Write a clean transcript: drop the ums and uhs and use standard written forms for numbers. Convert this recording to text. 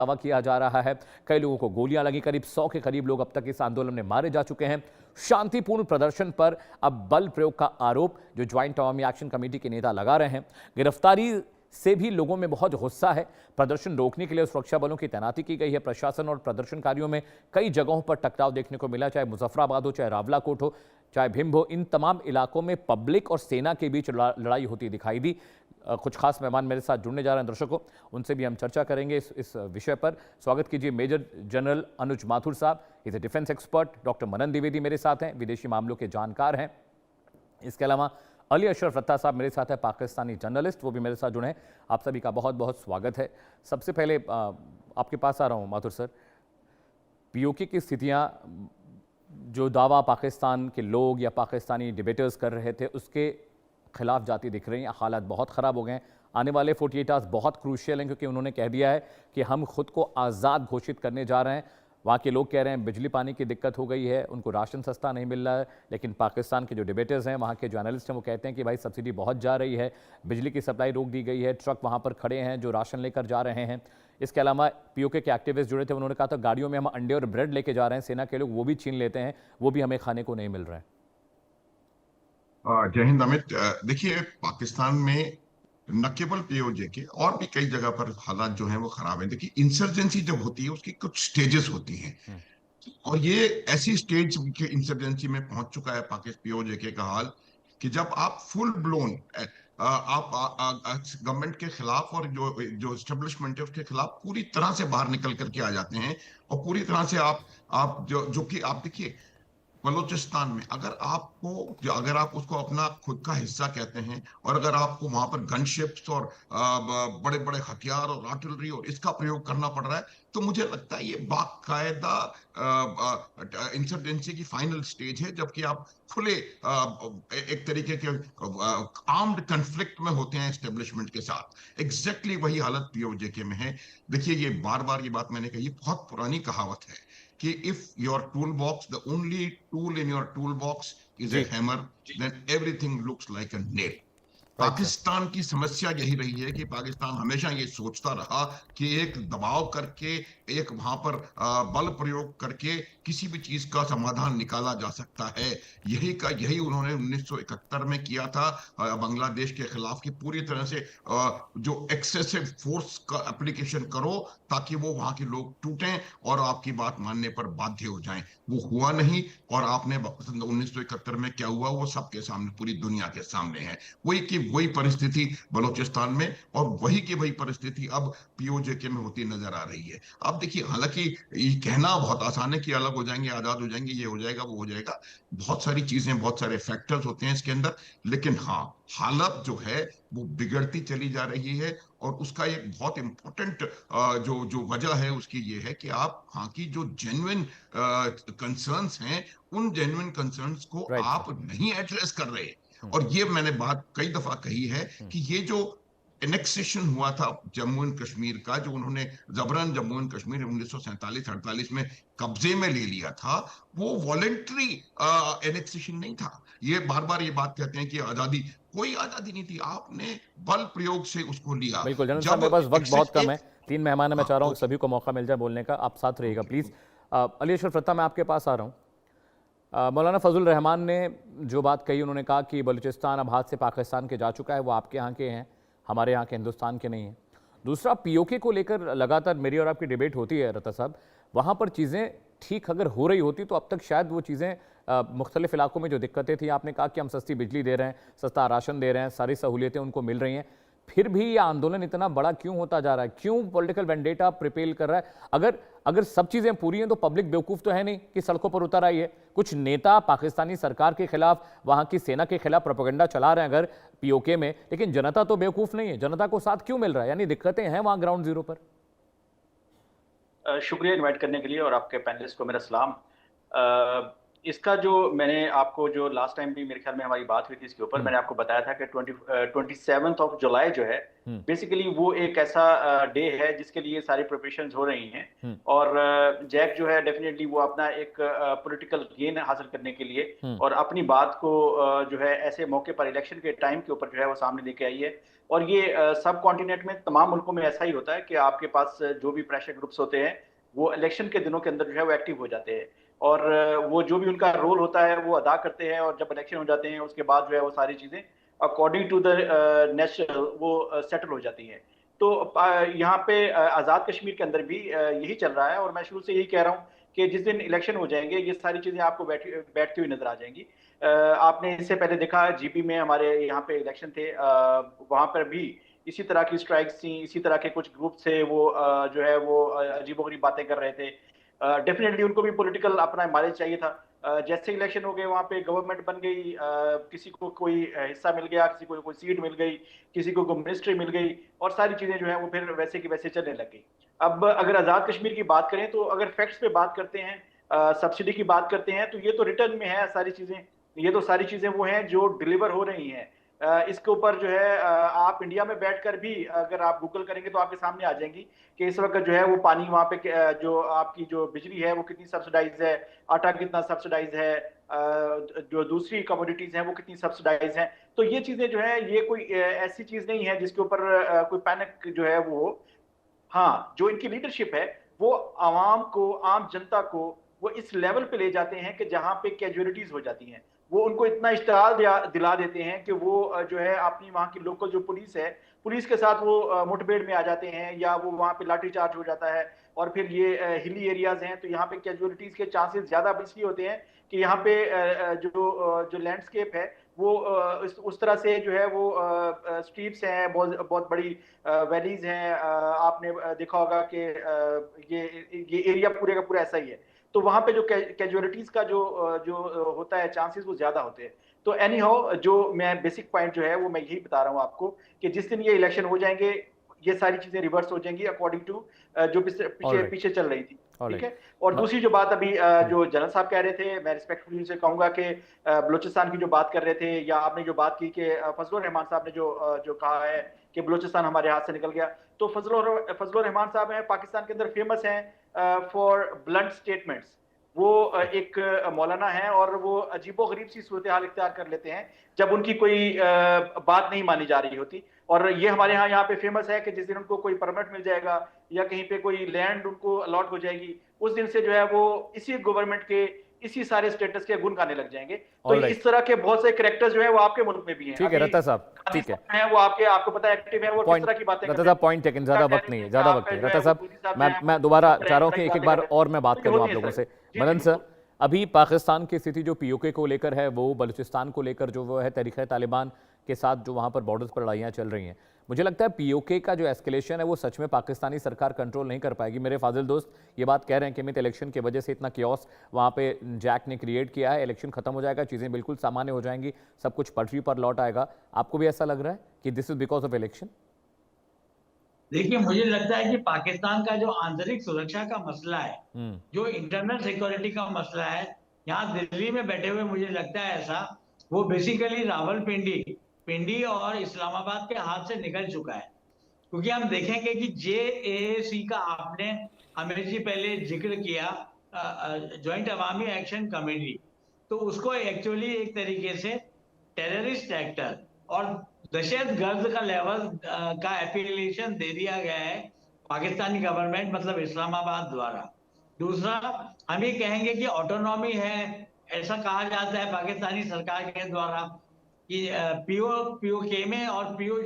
दावा किया जा रहा है। कई लोगों को गोलियां लगी। करीब 100 के करीब लोग अब तक इस आंदोलन में मारे जा चुके हैं। शांतिपूर्ण प्रदर्शन पर अब बल प्रयोग का आरोप जो ज्वाइंट अवामी एक्शन कमेटी के नेता लगा रहे हैं। गिरफ्तारी से भी लोगों में बहुत गुस्सा है। प्रदर्शन रोकने के लिए सुरक्षा बलों की तैनाती की गई है। प्रशासन और प्रदर्शनकारियों में कई जगहों पर टकराव देखने को मिला, चाहे मुजफ्फराबाद हो, चाहे रावलाकोट हो, चाहे भिंड हो। इन तमाम इलाकों में पब्लिक और सेना के बीच लड़ाई होती दिखाई दी। कुछ खास मेहमान मेरे साथ जुड़ने जा रहे हैं दर्शकों, उनसे भी हम चर्चा करेंगे इस विषय पर। स्वागत कीजिए मेजर जनरल अनुज माथुर साहब, is a defence expert. Doctor Manan Dwivedi मेरे साथ हैं, विदेशी मामलों के जानकार हैं। इसके अलावा अली अशरफ रत्ता साहब मेरे साथ है, पाकिस्तानी जर्नलिस्ट, वो भी मेरे साथ जुड़े हैं। आप सभी का बहुत बहुत स्वागत है। सबसे पहले आपके पास आ रहा हूँ माथुर सर, पीओके की स्थितियाँ, जो दावा पाकिस्तान के लोग या पाकिस्तानी डिबेटर्स कर रहे थे उसके खिलाफ जाती दिख रही हैं। हालात बहुत ख़राब हो गए हैं। आने वाले 48 आवर्स बहुत क्रूशियल हैं, क्योंकि उन्होंने कह दिया है कि हम खुद को आज़ाद घोषित करने जा रहे हैं। वहाँ के लोग कह रहे हैं बिजली पानी की दिक्कत हो गई है, उनको राशन सस्ता नहीं मिल रहा है, लेकिन पाकिस्तान के जो डिबेटर्स हैं, वहाँ के जो एनालिस्ट हैं, वो कहते हैं कि भाई सब्सिडी बहुत जा रही है, बिजली की सप्लाई रोक दी गई है, ट्रक वहाँ पर खड़े हैं जो राशन लेकर जा रहे हैं। इसके अलावा पीओके के एक्टिविस्ट जुड़े थे, उन्होंने कहा था गाड़ियों में हम अंडे और ब्रेड लेके जा रहे हैं, सेना के लोग वो भी छीन लेते हैं, वो भी हमें खाने को नहीं मिल रहा है। जय हिंद अमित। देखिए, पाकिस्तान में न केवल पीओजे के और भी कई जगह पर हालात जो हैं वो खराब हैं। देखिए, इंसर्जेंसी जब होती है उसकी कुछ स्टेजेस होती हैं, और ये ऐसी स्टेज के इंसर्जेंसी में पहुंच चुका है पाकिस्तान पीओजे के का हाल कि जब आप फुल ब्लोन आप गवर्नमेंट के खिलाफ और जो जो एस्टेब्लिशमेंट है उसके खिलाफ पूरी तरह से बाहर निकल करके आ जाते हैं। और पूरी तरह से आप जो कि आप देखिए, बलूचिस्तान में अगर आप उसको अपना खुद का हिस्सा कहते हैं, और अगर आपको वहां पर गनशिप्स और बड़े बड़े हथियार और आर्टिलरी और इसका प्रयोग करना पड़ रहा है, तो मुझे लगता है ये बाकायदा इंसर्जेंसी की फाइनल स्टेज है, जबकि आप खुले एक तरीके के आर्म्ड कन्फ्लिक्ट में होते हैं एस्टेब्लिशमेंट के साथ। एग्जैक्टली वही हालत पीओजे के में है। देखिए, ये बार बार ये बात मैंने कही, बहुत पुरानी कहावत है कि if your tool box, the only tool in your tool box is a hammer, then everything looks like a nail. Pakistan की समस्या यही रही है कि पाकिस्तान हमेशा ये सोचता रहा कि एक दबाव करके, एक वहां पर बल प्रयोग करके किसी भी चीज का समाधान निकाला जा सकता है। यही उन्होंने 1971 में किया था बांग्लादेश के खिलाफ, कि पूरी तरह से जो एक्सेसिव फोर्स का एप्लीकेशन करो ताकि वो वहां के लोग टूटें और आपकी बात मानने पर बाध्य हो जाएं। वो हुआ नहीं, और आपने 1971 में क्या हुआ वो सबके सामने, पूरी दुनिया के सामने है। वही परिस्थिति बलूचिस्तान में, और वही की वही परिस्थिति अब पीओजे के में होती नजर आ रही है। अब देखिए, हालांकि ये कहना बहुत आसान है कि अलग हो जाएंगे, आजाद हो जाएंगे, ये हो जाएगा, वो हो जाएगा। बहुत सारी चीजें, बहुत सारे फैक्टर्स होते हैं इसके अंदर, लेकिन हाँ, हालत जो है वो बिगड़ती चली जा रही है। और उसका एक बहुत इंपॉर्टेंट जो जो वजह है उसकी ये है कि आप वहाँ की जो जेन्युइन कंसर्न्स हैं, उन जेन्युइन कंसर्न्स को आप नहीं एड्रेस कर रहे। और ये मैंने बात कई दफा कही है कि ये जो एनेक्सेशन हुआ था जम्मू एंड कश्मीर का, जो उन्होंने जबरन जम्मू एंड कश्मीर 1947-48 में कब्जे में ले लिया था, वो वॉलेंट्री एनेक्सेशन नहीं था। ये बार बार ये बात कहते हैं कि आजादी, कोई आजादी नहीं थी, आपने बल प्रयोग से उसको लिया। बिल्कुल जनरल साहब, जब मेरे पास वक्त बहुत कम है, 3 मेहमान है, मैं चाह रहा हूँ ओके, सभी को मौका मिल जाए बोलने का। आप साथ रहिएगा प्लीज। अली अशरफ रत्ता, मैं आपके पास आ रहा हूँ। मौलाना फजल रहमान ने जो बात कही, उन्होंने कहा कि बलूचिस्तान अब हाथ से पाकिस्तान के जा चुका है, वो आपके यहाँ के हैं, हमारे यहाँ के हिंदुस्तान के नहीं हैं। दूसरा, पीओके को लेकर लगातार मेरी और आपकी डिबेट होती है रत्ता साहब, वहाँ पर चीज़ें ठीक अगर हो रही होती तो अब तक शायद वो चीज़ें मुख्तलिफ इलाकों में जो दिक्कतें थी, आपने कहा कि हम सस्ती बिजली दे रहे हैं, सस्ता राशन दे रहे हैं, सारी सहूलियतें उनको मिल रही हैं, फिर भी यह आंदोलन इतना बड़ा क्यों होता जा रहा है? क्यों पॉलिटिकल वेंडेटा प्रिपेल कर रहा है? अगर सब चीजें पूरी हैं तो पब्लिक बेवकूफ तो है नहीं कि सड़कों पर उतर आई है। कुछ नेता पाकिस्तानी सरकार के खिलाफ, वहां की सेना के खिलाफ प्रोपेगेंडा चला रहे हैं अगर पीओके में, लेकिन जनता तो बेवकूफ नहीं है। जनता को साथ क्यों मिल रहा है? यानी दिक्कतें हैं वहां ग्राउंड जीरो पर। शुक्रिया इनवाइट करने के लिए, और आपके पैनलिस्ट को मेरा सलाम। इसका जो मैंने आपको जो लास्ट टाइम भी मेरे ख्याल में हमारी बात हुई थी इसके ऊपर, मैंने आपको बताया था कि 27 जुलाई जो है हम्म, बेसिकली वो एक ऐसा डे है जिसके लिए सारी प्रिपरेशंस हो रही हैं। हम्म, और जैक जो है डेफिनेटली वो अपना एक पॉलिटिकल गेन हासिल करने के लिए हम्म, और अपनी बात को जो है ऐसे मौके पर इलेक्शन के टाइम के ऊपर जो है वो सामने लेके आई है। और ये सब कॉन्टिनेंट में तमाम मुल्कों में ऐसा ही होता है कि आपके पास जो भी प्रेशर ग्रुप्स होते हैं वो इलेक्शन के दिनों के अंदर जो है वो एक्टिव हो जाते हैं और वो जो भी उनका रोल होता है वो अदा करते हैं और जब इलेक्शन हो जाते हैं उसके बाद जो है वो सारी चीजें अकॉर्डिंग टू द नेशनल वो सेटल हो जाती हैं। तो यहाँ पे आज़ाद कश्मीर के अंदर भी यही चल रहा है और मैं शुरू से यही कह रहा हूँ कि जिस दिन इलेक्शन हो जाएंगे ये सारी चीजें आपको बैठती हुई नजर आ जाएंगी। आपने इससे पहले देखा जीपी में हमारे यहाँ पे इलेक्शन थे, वहां पर भी इसी तरह की स्ट्राइक्स थी, इसी तरह के कुछ ग्रुप थे वो जो है वो अजीबोगरीब बातें कर रहे थे। डेफिनेटली उनको भी पॉलिटिकल अपना माइलेज चाहिए था। जैसे इलेक्शन हो गए वहां पे गवर्नमेंट बन गई, किसी को कोई हिस्सा मिल गया, किसी को कोई सीट मिल गई, किसी को कोई मिनिस्ट्री मिल गई और सारी चीजें जो है वो फिर वैसे की वैसे चलने लग गई। अब अगर आजाद कश्मीर की बात करें तो अगर फैक्ट्स पे बात करते हैं, सब्सिडी की बात करते हैं तो ये तो रिटर्न में है सारी चीजें। ये तो सारी चीजें वो हैं जो डिलीवर हो रही हैं। इसके ऊपर जो है आप इंडिया में बैठकर भी अगर आप गूगल करेंगे तो आपके सामने आ जाएंगी कि इस वक्त जो है वो पानी वहां पे जो आपकी जो बिजली है वो कितनी सब्सिडाइज है, आटा कितना सब्सिडाइज है, जो दूसरी कमोडिटीज हैं वो कितनी सब्सिडाइज हैं। तो ये चीजें जो है ये कोई ऐसी चीज नहीं है जिसके ऊपर कोई पैनिक जो है वो हो। हाँ, जो इनकी लीडरशिप है वो आवाम को, आम जनता को वो इस लेवल पे ले जाते हैं कि जहां पे कैजुअलिटीज हो जाती हैं वो उनको इतना इश्तिहाल दिला देते हैं कि वो जो है अपनी वहाँ की लोकल जो पुलिस है, पुलिस के साथ वो मुठभेड़ में आ जाते हैं या वो वहाँ पे लाठी चार्ज हो जाता है। और फिर ये हिली एरियाज हैं तो यहाँ पे कैजुअलिटीज के चांसेस ज्यादा इसलिए होते हैं कि यहाँ पे जो लैंडस्केप है वो उस तरह से जो है वो स्ट्रीट्स हैं, बहुत बहुत बड़ी वैलीज हैं। आपने देखा होगा कि ये एरिया पूरे का पूरा ऐसा ही है। तो वहां पे जो कैजुअलिटीज का जो होता है चांसेस वो ज्यादा होते हैं। तो एनी हाउ जो मैं बेसिक पॉइंट जो है वो मैं यही बता रहा हूँ आपको कि जिस दिन ये इलेक्शन हो जाएंगे ये सारी चीजें रिवर्स हो जाएंगी अकॉर्डिंग टू जो पीछे ऑल पीछे राइट, पीछे चल रही थी। ऑल ठीक राइट। है। और दूसरी जो बात अभी जो जनरल साहब कह रहे थे, मैं रिस्पेक्टफुली उनसे कहूंगा कि बलूचिस्तान की जो बात कर रहे थे या आपने जो बात की कि फजलुर रहमान साहब ने जो कहा है कि बलूचिस्तान हमारे हाथ से निकल गया, तो फजलुर रहमान साहब हैं पाकिस्तान के अंदर फेमस हैं फॉर ब्लंट स्टेटमेंट्स। वो एक मौलाना है और वो अजीबोगरीब सी सूरत हाल इख्तियार कर लेते हैं जब उनकी कोई बात नहीं मानी जा रही होती। और ये हमारे यहाँ पे फेमस है कि जिस दिन उनको कोई परमिट मिल जाएगा या कहीं पे कोई लैंड उनको अलॉट हो जाएगी उस दिन से जो है वो इसी गवर्नमेंट के इसी सारे स्टेटस के गुण गाने लग जाएंगे। तो ऑल इस राइट, तरह के बहुत से कैरेक्टर्स जो है वो आपके मुल्क में भी हैं। ठीक है अभी रत्ता साहब, गांधी ठीक है। साहब हैं वो आपके आपको पता है एक्टिव है, वो किस पॉइंट, तरह की बातें कर रत्ता रहे साहब हैं, पॉइंट टेकन, क्या ज़्यादा कह वक्त रहे नहीं है, थे कि ज़्यादा वक्त आपका नहीं। जो है रत्ता वो साहब, मोदी साहब जो मैं है मैं वो दोबारा इस चाह रहा हूँ तरह कि की एक एक बातें बार कर रहे हैं। और मैं बात तो ये करूँ होती आप है इस लोगों तरह से। की। जी मदन सर, बिल्कुल। अभी पाकिस्तान की स्थिति जो पीओके को लेकर है, वो बलूचिस्तान को लेकर जो वो है तहरीक तालिबान के साथ जो वहाँ पर बॉर्डर्स पर लड़ाइयाँ चल रही हैं, मुझे लगता है पीओके का जो एस्केलेशन है वो सच में पाकिस्तानी सरकार कंट्रोल नहीं कर पाएगी। मेरे फाजिल दोस्त ये बात कह रहे हैं कि मित इलेक्शन की वजह से इतना क्योस वहाँ पे जैक ने क्रिएट किया है, इलेक्शन खत्म हो जाएगा, चीज़ें बिल्कुल सामान्य हो जाएंगी, सब कुछ पटरी पर लौट आएगा। आपको भी ऐसा लग रहा है कि this is because of election? देखिए, मुझे लगता है कि पाकिस्तान का जो आंतरिक सुरक्षा का मसला है, हम्म, जो इंटरनल सिक्योरिटी का मसला है, यहाँ दिल्ली में बैठे हुए मुझे लगता है ऐसा, वो बेसिकली रावलपिंडी पिंडी और इस्लामाबाद के हाथ से निकल चुका है। क्योंकि हम देखेंगे कि जेएसी का आपने हमें जी पहले जिक्र किया, ज्वाइंट अवामी एक्शन कमेटी, तो उसको एक्चुअली एक तरीके से टेररिस्ट एक्टर और दहशत गर्द का लेवल का एफिलिएशन दे दिया गया है पाकिस्तानी गवर्नमेंट मतलब इस्लामाबाद द्वारा। दूसरा, हम ये कहेंगे कि ऑटोनॉमी है, ऐसा कहा जाता है पाकिस्तानी सरकार के द्वारा कि पीओके में और पीओ